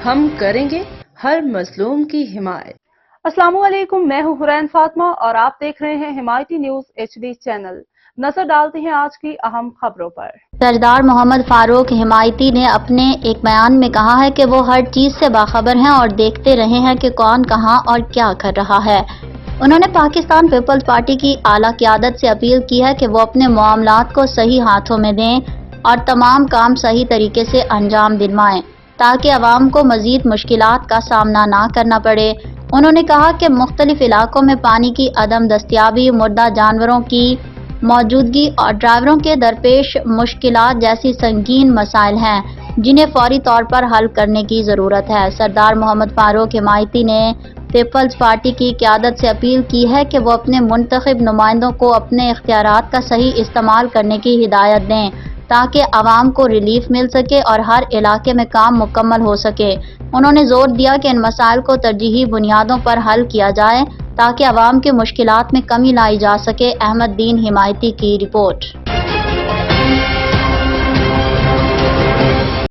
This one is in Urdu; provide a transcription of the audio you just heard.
ہم کریں گے ہر مظلوم کی حمایت۔ السلام علیکم، میں ہوں حرین فاطمہ اور آپ دیکھ رہے ہیں حمایتی نیوز HD چینل۔ نظر ڈالتے ہیں آج کی اہم خبروں پر۔ سردار محمد فاروق حمایتی نے اپنے ایک بیان میں کہا ہے کہ وہ ہر چیز سے باخبر ہیں اور دیکھتے رہے ہیں کہ کون کہاں اور کیا کر رہا ہے۔ انہوں نے پاکستان پیپلز پارٹی کی اعلیٰ قیادت سے اپیل کی ہے کہ وہ اپنے معاملات کو صحیح ہاتھوں میں دیں اور تمام کام صحیح طریقے سے انجام دلوائیں تاکہ عوام کو مزید مشکلات کا سامنا نہ کرنا پڑے۔ انہوں نے کہا کہ مختلف علاقوں میں پانی کی عدم دستیابی، مردہ جانوروں کی موجودگی اور ڈرائیوروں کے درپیش مشکلات جیسی سنگین مسائل ہیں جنہیں فوری طور پر حل کرنے کی ضرورت ہے۔ سردار محمد فاروق حمایتی نے پیپلز پارٹی کی قیادت سے اپیل کی ہے کہ وہ اپنے منتخب نمائندوں کو اپنے اختیارات کا صحیح استعمال کرنے کی ہدایت دیں تاکہ عوام کو ریلیف مل سکے اور ہر علاقے میں کام مکمل ہو سکے۔ انہوں نے زور دیا کہ ان مسائل کو ترجیحی بنیادوں پر حل کیا جائے تاکہ عوام کے مشکلات میں کمی لائی جا سکے۔ احمد دین حمایتی کی رپورٹ۔